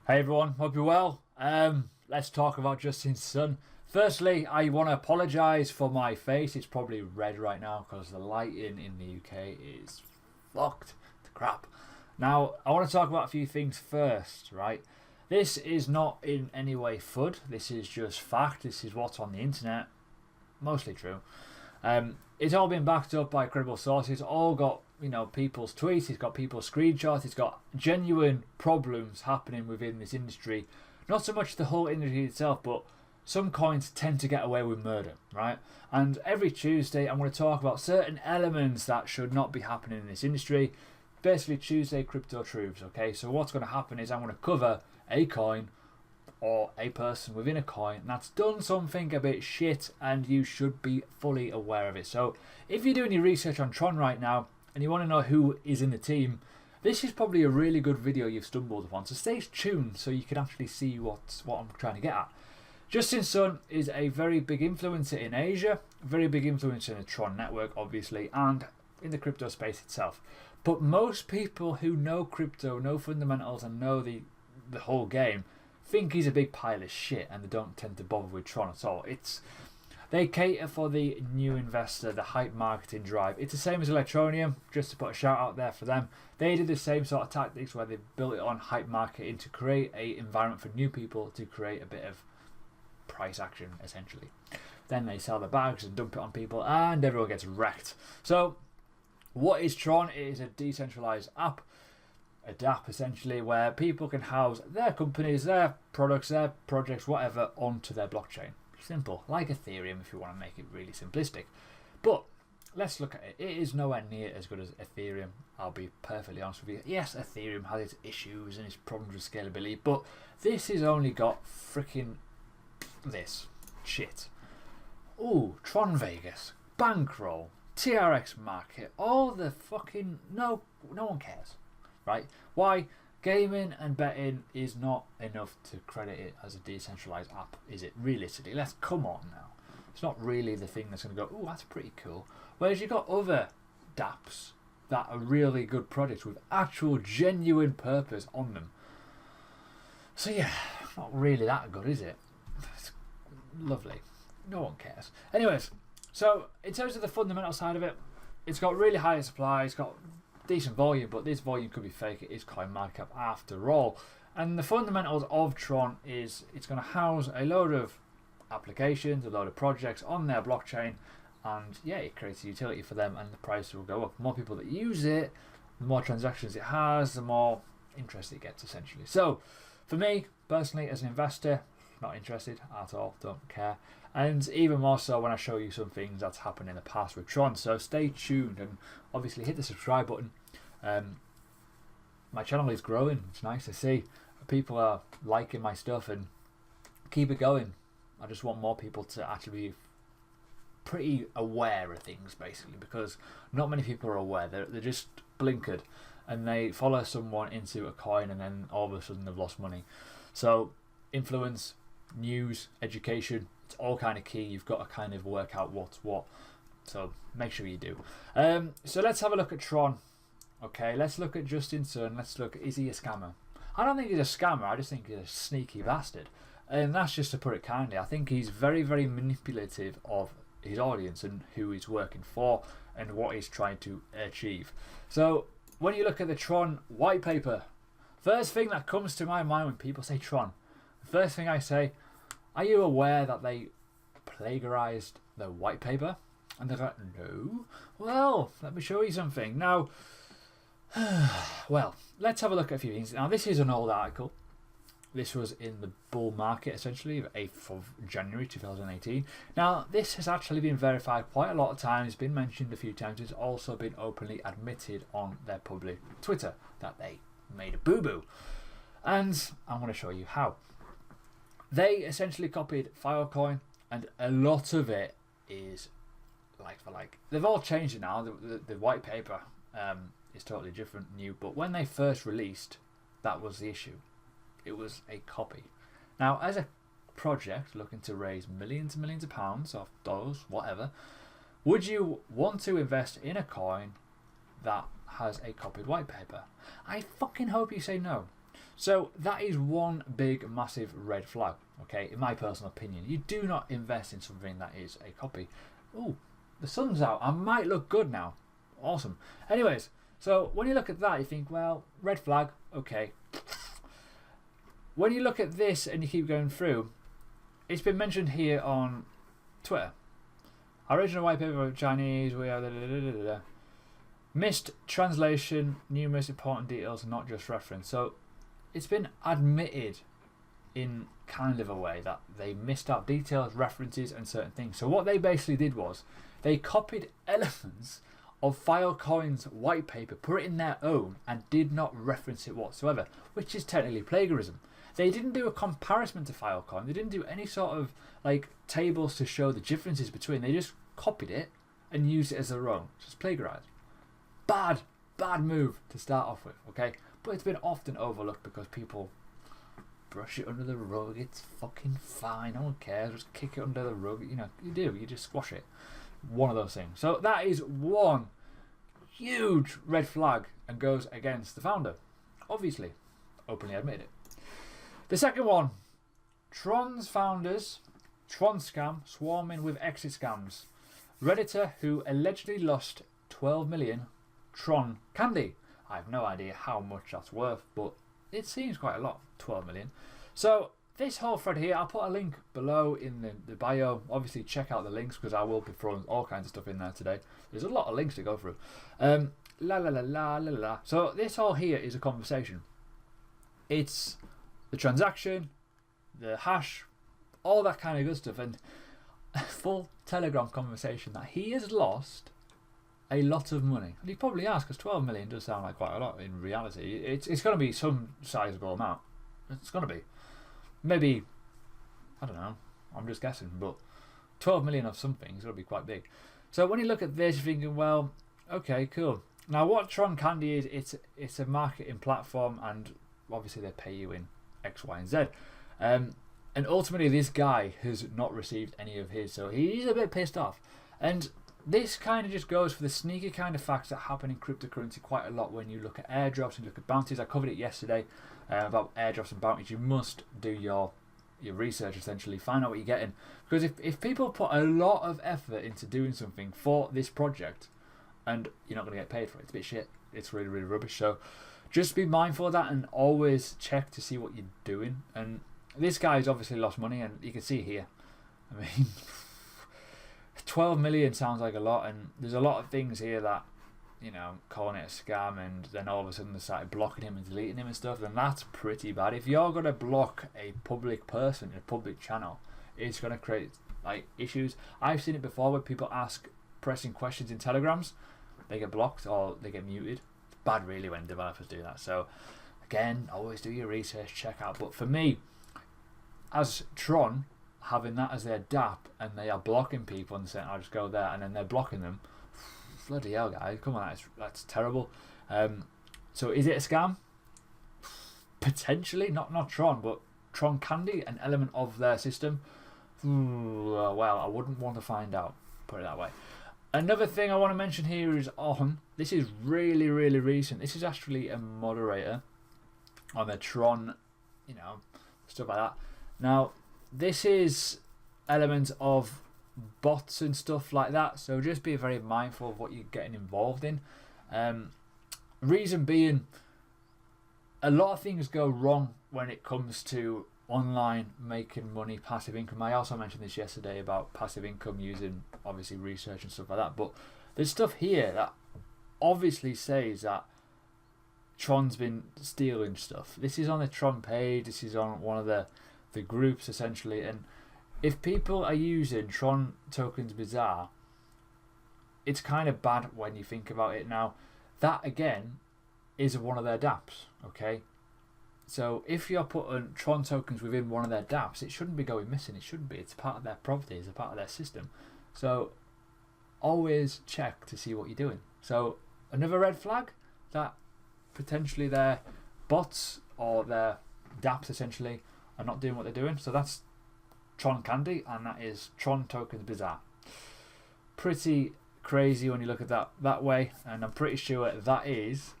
Hey everyone, hope you're well. Let's talk about Justin Sun. Firstly, I want to apologise for my face. It's probably red right now because the lighting in the UK is fucked to crap. Now, I want to talk about a few things first, right? This is not in any way FUD. This is just fact. This is what's on the internet. Mostly true. It's all been backed up by credible sources. All got people's tweets. It's got people's screenshots. It's got genuine problems happening within this industry. Not so much the whole industry itself, but some coins tend to get away with murder, right? And every Tuesday, I'm going to talk about certain elements that should not be happening in this industry. Basically, Tuesday crypto truths. Okay, so what's going to happen is I'm going to cover a coin or a person within a coin that's done something a bit shit, and you should be fully aware of it. So if you're doing your research on Tron right now and you want to know who is in the team, this is probably a really good video you've stumbled upon. So stay tuned so you can actually see what I'm trying to get at. Justin Sun is a very big influencer in Asia, very big influencer in the Tron network, obviously, and in the crypto space itself. But most people who know crypto, know fundamentals, and know the whole game think he's a big pile of shit, and they don't tend to bother with Tron at all. They cater for the new investor, the hype marketing drive. It's the same as electroneum, just to put a shout out there for them. They did the same sort of tactics where they built it on hype marketing to create an environment for new people to create a bit of price action, essentially. Then they sell the bags and dump it on people, and everyone gets wrecked. So what is Tron? It is a decentralized app, a dapp essentially, where people can house their companies, their products, their projects, whatever, onto their blockchain. Simple, like Ethereum if you want to make it really simplistic. But let's look at it. It is nowhere near as good as Ethereum, I'll be perfectly honest with you. Yes, Ethereum has its issues and its problems with scalability, but this has only got freaking this shit. Ooh, Tron Vegas, bankroll, TRX market, all the fucking no one cares. Right? Why? Gaming and betting is not enough to credit it as a decentralized app, is it? Realistically, let's come on now. It's not really the thing that's going to go, oh, that's pretty cool. Whereas you've got other dapps that are really good projects with actual genuine purpose on them. So yeah, not really that good, is it? It's lovely. No one cares. Anyways, so in terms of the fundamental side of it, it's got really high supply, it's got decent volume, but this volume could be fake. It is coin market cap after all. And the fundamentals of Tron is it's going to house a load of applications, a load of projects on their blockchain, and yeah, it creates a utility for them, and the price will go up. The more people that use it, the more transactions it has, the more interest it gets, essentially. So for me personally, as an investor, not interested at all, don't care. And even more so when I show you some things that's happened in the past with Tron. So stay tuned and obviously hit the subscribe button. My channel is growing. It's nice to see people are liking my stuff, and keep it going. I just want more people to actually be pretty aware of things, basically, because not many people are aware. They're just blinkered and they follow someone into a coin and then all of a sudden they've lost money. So influence, news, education, it's all kind of key. You've got to kind of work out what's what, so make sure you do. So let's have a look at Tron. Okay, let's look at Justin Sun. Let's look, is he a scammer? I don't think he's a scammer, I just think he's a sneaky bastard, and that's just to put it kindly. I think he's very, very manipulative of his audience and who he's working for and what he's trying to achieve. So when you look at the Tron white paper, first thing that comes to my mind when people say Tron, the first thing I say, are you aware that they plagiarized the white paper? And they're like, no. Well, let me show you something. Now, well, let's have a look at a few things. Now, this is an old article. This was in the bull market, essentially, the 8th of January 2018. Now, this has actually been verified quite a lot of times, been mentioned a few times. It's also been openly admitted on their public Twitter that they made a boo-boo. And I'm going to show you how. They essentially copied Filecoin, and a lot of it is like for like. They've all changed it now. The white paper is totally different, new. But when they first released, that was the issue. It was a copy. Now, as a project looking to raise millions and millions of pounds or dollars, whatever, would you want to invest in a coin that has a copied white paper? I fucking hope you say no. So that is one big massive red flag, okay, in my personal opinion. You do not invest in something that is a copy. Oh, the sun's out. I might look good now. Awesome. Anyways, so when you look at that, you think, well, red flag, okay. When you look at this and you keep going through, it's been mentioned here on Twitter. Original white paper of Chinese, we are missed translation, numerous important details, not just reference. So it's been admitted in kind of a way that they missed out details, references, and certain things. So what they basically did was they copied elements of Filecoin's white paper, put it in their own, and did not reference it whatsoever, which is technically plagiarism. They didn't do a comparison to Filecoin. They didn't do any sort of like tables to show the differences between. They just copied it and used it as their own. Just plagiarized. Bad move to start off with, okay? But it's been often overlooked because people brush it under the rug. It's fucking fine. No one cares. Just kick it under the rug. You know, you do. You just squash it. One of those things. So that is one huge red flag and goes against the founder. Obviously. Openly admitted it. The second one. Tron's founders. Tron scam swarming with exit scams. Redditor who allegedly lost 12 million Tron candy. I have no idea how much that's worth, but it seems quite a lot, 12 million. So this whole thread here, I'll put a link below in the bio. Obviously check out the links because I will be throwing all kinds of stuff in there today. There's a lot of links to go through. So this whole here is a conversation. It's the transaction, the hash, all that kind of good stuff, and a full Telegram conversation that he has lost a lot of money. And he probably has, because 12 million does sound like quite a lot in reality. It's going to be some sizable amount. It's going to be. Maybe, I don't know, I'm just guessing, but 12 million of something is going to be quite big. So when you look at this, you're thinking, well, okay, cool. Now what Tron Candy is, it's a marketing platform, and obviously they pay you in X, Y, and Z. And ultimately this guy has not received any of his, so he's a bit pissed off. And this kind of just goes for the sneaky kind of facts that happen in cryptocurrency quite a lot when you look at airdrops and look at bounties. I covered it yesterday about airdrops and bounties. You must do your research, essentially. Find out what you're getting. Because if people put a lot of effort into doing something for this project and you're not going to get paid for it, it's a bit shit. It's really, really rubbish. So just be mindful of that and always check to see what you're doing. And this guy's obviously lost money, and you can see here. I mean, 12 million sounds like a lot, and there's a lot of things here that, you know, calling it a scam, and then all of a sudden they started blocking him and deleting him and stuff, then that's pretty bad. If you're going to block a public person in a public channel, it's going to create like issues. I've seen it before where people ask pressing questions in Telegrams, they get blocked or they get muted. It's bad really when developers do that. So again, always do your research, check out. But for me, as Tron, having that as their dapp, and they are blocking people and saying, I'll just go there, and then they're blocking them. Bloody hell, guys, come on, that's terrible. So is it a scam? Potentially, not Tron, but Tron Candy, an element of their system. Well, I wouldn't want to find out, put it that way. Another thing I want to mention here is this is really, really recent. This is actually a moderator on the Tron, you know, stuff like that. Now, this is elements of bots and stuff like that, so just be very mindful of what you're getting involved in. Reason being, a lot of things go wrong when it comes to online making money, passive income. I also mentioned this yesterday about passive income using obviously research and stuff like that, but there's stuff here that obviously says that Tron's been stealing stuff. This is on the Tron page, this is on one of the groups essentially, and if people are using Tron tokens bizarre, it's kind of bad when you think about it. Now that again is one of their dapps, okay? So if you're putting Tron tokens within one of their dapps, it shouldn't be going missing. It shouldn't be. It's part of their property, it's a part of their system. So always check to see what you're doing. So another red flag that potentially their bots or their dapps essentially are not doing what they're doing. So that's Tron Candy, and that is Tron tokens bizarre. Pretty crazy when you look at that way, and I'm pretty sure that is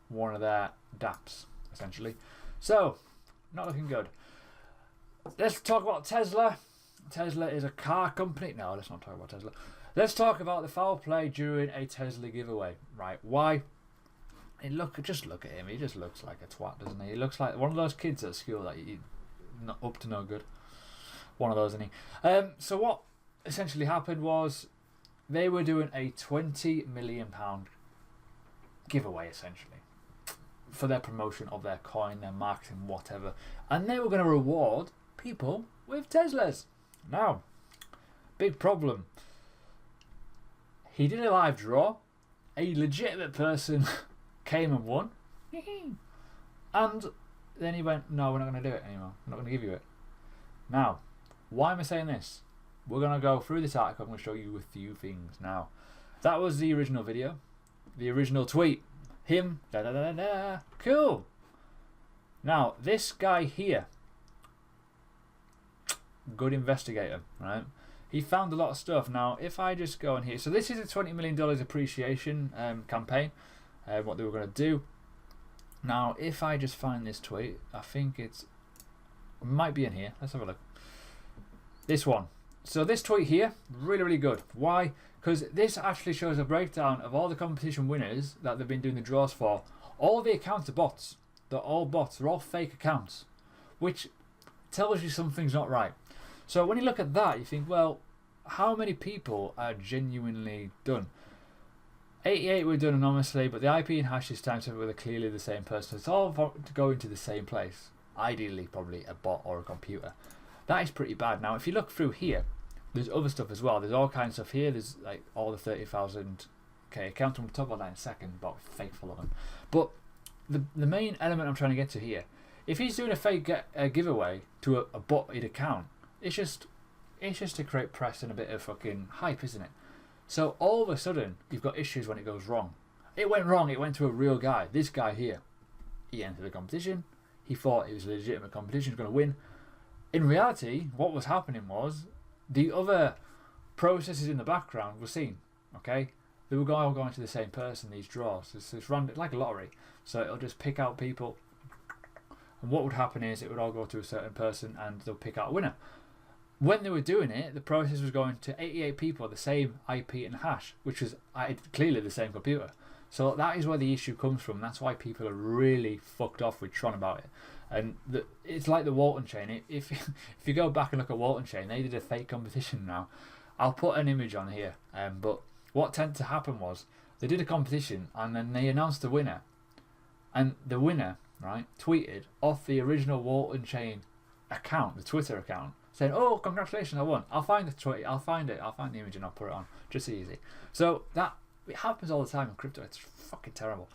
one of their dapps, essentially. So, not looking good. Let's talk about Tesla. Tesla is a car company. No, let's not talk about Tesla. Let's talk about the foul play during a Tesla giveaway. Right, why? Just look at him. He just looks like a twat, doesn't he? He looks like one of those kids at school that you not up to no good. One of those, isn't he? So what essentially happened was they were doing a £20 million giveaway, essentially, for their promotion of their coin, their marketing, whatever. And they were going to reward people with Teslas. Now, big problem. He did a live draw. A legitimate person came and won. And then he went, no, we're not going to do it anymore. I'm not going to give you it. Now, why am I saying this? We're going to go through this article. I'm going to show you a few things. Now, that was the original video. The original tweet. Him. Da da da da da. Cool. Now, this guy here. Good investigator, right? He found a lot of stuff. Now, if I just go in here. So this is a $20 million appreciation campaign. What they were going to do. Now, if I just find this tweet. I think it might be in here. Let's have a look. This one. So this tweet here, really, really good. Why? Because this actually shows a breakdown of all the competition winners that they've been doing the draws for. All the accounts are bots. They're all bots. They're all fake accounts. Which tells you something's not right. So when you look at that, you think, well, how many people are genuinely done? 88 were done anonymously, but the IP and hashes timestamp were clearly the same person. It's all going to the same place. Ideally, probably a bot or a computer. That is pretty bad. Now, if you look through here, there's other stuff as well. There's all kinds of stuff here. There's like all the 30,000 accounts. I'm going to talk about that in a second, about fake full of them. But the main element I'm trying to get to here, if he's doing a fake giveaway to a botted account, it's just to create press and a bit of fucking hype, isn't it? So all of a sudden, you've got issues when it goes wrong. It went wrong. It went to a real guy. This guy here, he entered the competition. He thought it was a legitimate competition. He was going to win. In reality, what was happening was the other processes in the background were seen. Okay, they were all going to the same person. These draws. It's random, like a lottery. So it'll just pick out people. And what would happen is it would all go to a certain person, and they'll pick out a winner. When they were doing it, the process was going to 88 people, the same IP and hash, which was clearly the same computer. So that is where the issue comes from. That's why people are really fucked off with Tron about it. And it's like the Walton chain. If you go back and look at Walton chain, they did a fake competition now. I'll put an image on here. But what tended to happen was they did a competition and then they announced the winner. And the winner, right, tweeted off the original Walton chain account, the Twitter account, saying, "Oh, congratulations, I won. I'll find the tweet. I'll find it. I'll find the image and I'll put it on. Just easy." So it happens all the time in crypto. It's fucking terrible.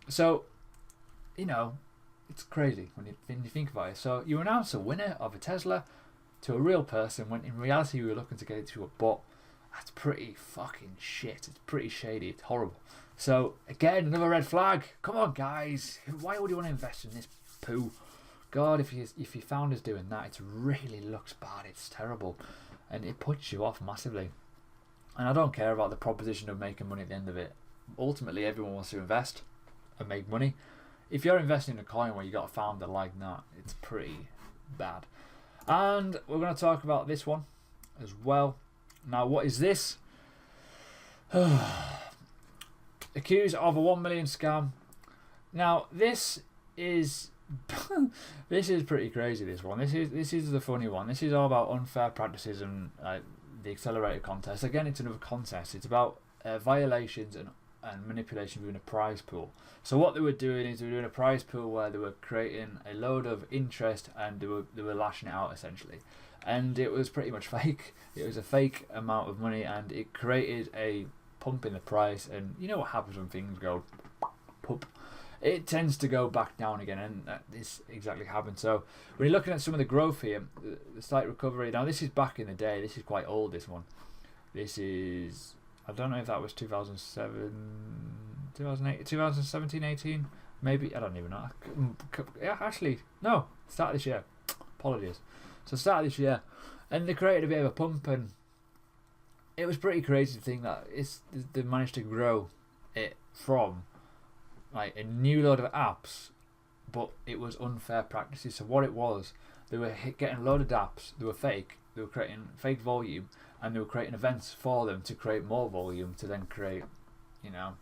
So, you know, it's crazy when you think about it. So you announce a winner of a Tesla to a real person when in reality you were looking to get it to a bot. That's pretty fucking shit. It's pretty shady. It's horrible. So again, another red flag. Come on, guys. Why would you want to invest in this poo? God, if you found us doing that, it really looks bad. It's terrible, and it puts you off massively. And I don't care about the proposition of making money at the end of it. Ultimately, everyone wants to invest and make money. If you're investing in a coin where you got a founder like that, it's pretty bad. And we're going to talk about this one as well. Now, what is this? Accused of a 1 million scam. Now, this is this is pretty crazy. This one. This is the funny one. This is all about unfair practices and the accelerated contest. Again, it's another contest. It's about violations and manipulation within a prize pool. So what they were doing is they were doing a prize pool where they were creating a load of interest and they were lashing it out essentially. And it was pretty much fake. It was a fake amount of money and it created a pump in the price. And you know what happens when things go pump? It tends to go back down again, and this exactly happened. So when you're looking at some of the growth here, the slight recovery. Now this is back in the day. This is quite old. This one. This is, I don't know if that was 2007, 2008, 2017, 18, maybe. I don't even know. Yeah, actually, no. Start of this year. Apologies. So start of this year, and they created a bit of a pump, and it was pretty crazy to think that they managed to grow it from like a new load of apps, but it was unfair practices. So what it was, they were getting a load of dapps, they were fake, they were creating fake volume, and they were creating events for them to create more volume to then create, you know,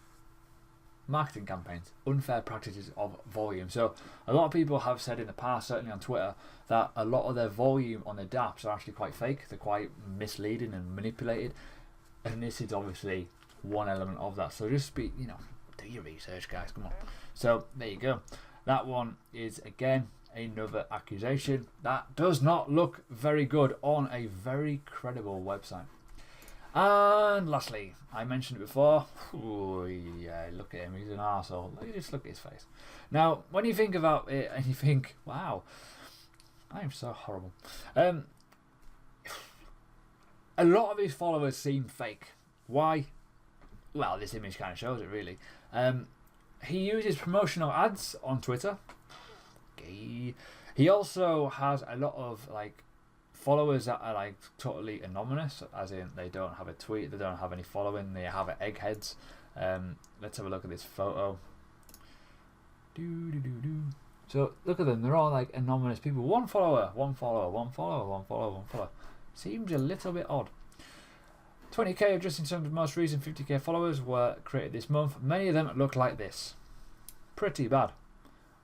marketing campaigns. Unfair practices of volume. So a lot of people have said in the past, certainly on Twitter, that a lot of their volume on the dapps are actually quite fake. They're quite misleading and manipulated, and this is obviously one element of that. So just be, you know, do your research, guys, come on. So there you go. That one is again another accusation that does not look very good on a very credible website. And lastly, I mentioned it before. Ooh, yeah, look at him, he's an arsehole. Just look at his face. Now, when you think about it and you think, wow, I'm so horrible. A lot of his followers seem fake. Why? Well, this image kind of shows it, really. He uses promotional ads on Twitter. He also has a lot of like followers that are like totally anonymous, as in they don't have a tweet, they don't have any following, they have eggheads. Let's have a look at this photo. So look at them, they're all like anonymous people. One follower, one follower, one follower, one follower, one follower. Seems a little bit odd. 20k of Justin Sun's most recent 50k followers were created this month. Many of them look like this. Pretty bad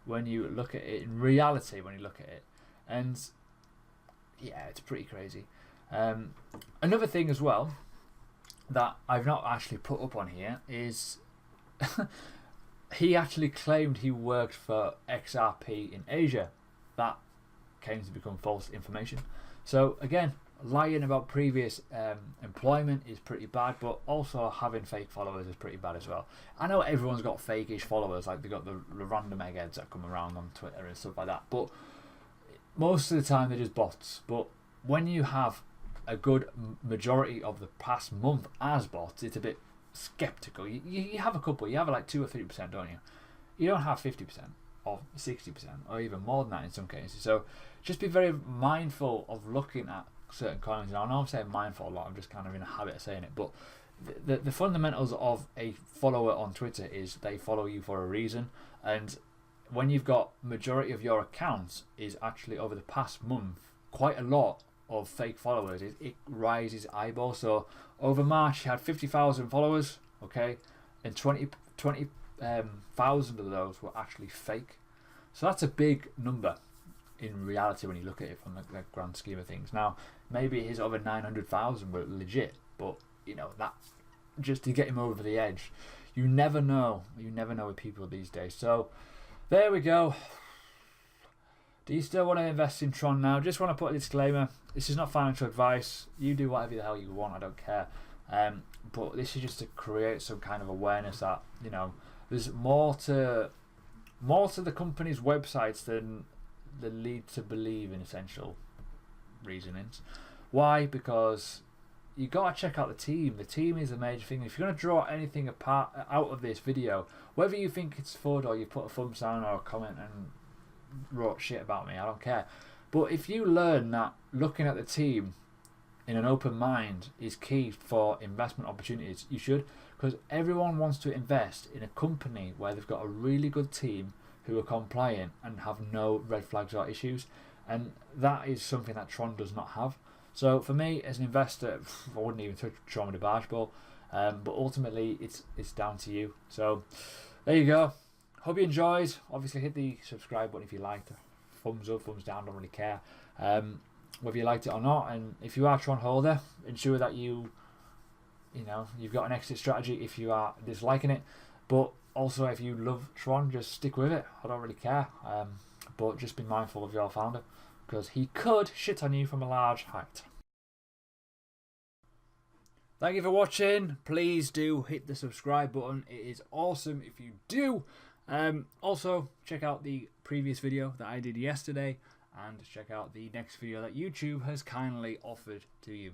when you look at it in reality, when you look at it. And yeah, it's pretty crazy. Another thing as well that I've not actually put up on here is he actually claimed he worked for XRP in Asia. That came to become false information. So again, lying about previous employment is pretty bad, but also having fake followers is pretty bad as well. I know everyone's got fake-ish followers, like they got the random eggheads that come around on Twitter and stuff like that, but most of the time they're just bots. But when you have a good majority of the past month as bots, it's a bit skeptical. You have a couple, you have like 2 or 3%, don't you? You don't have 50% or 60% or even more than that in some cases. So just be very mindful of looking at certain coins. And I know I'm saying mindful a lot, I'm just kind of in a habit of saying it, but the fundamentals of a follower on Twitter is they follow you for a reason. And when you've got majority of your accounts is actually over the past month quite a lot of fake followers, it rises eyeballs. So over March you had 50,000 followers, okay, and 20,000 of those were actually fake. So that's a big number in reality when you look at it from the grand scheme of things. Now maybe his over 900,000 were legit, but you know, that just to get him over the edge. You never know with people these days. So there we go. Do you still want to invest in Tron now? Just want to put a disclaimer. This is not financial advice. You do whatever the hell you want. I don't care. But this is just to create some kind of awareness that, you know, there's more to the company's websites than the lead to believe in essential reasonings. Why? Because you got to check out the team. The team is a major thing. If you're going to draw anything apart out of this video, whether you think it's fun or you put a thumbs down or a comment and wrote shit about me, I don't care. But if you learn that looking at the team in an open mind is key for investment opportunities, you should, because everyone wants to invest in a company where they've got a really good team who are compliant and have no red flags or issues, and that is something that Tron does not have. So for me as an investor, I wouldn't even touch Tron with a barge pole, but ultimately it's down to you. So there you go. Hope you enjoyed. Obviously hit the subscribe button if you liked. Thumbs up, thumbs down, don't really care whether you liked it or not. And if you are a Tron holder, ensure that you've got an exit strategy if you are disliking it. But also if you love Tron, just stick with it. I don't really care. But just be mindful of your founder, because he could shit on you from a large height. Thank you for watching. Please do hit the subscribe button. It is awesome if you do. Also, check out the previous video that I did yesterday, and check out the next video that YouTube has kindly offered to you.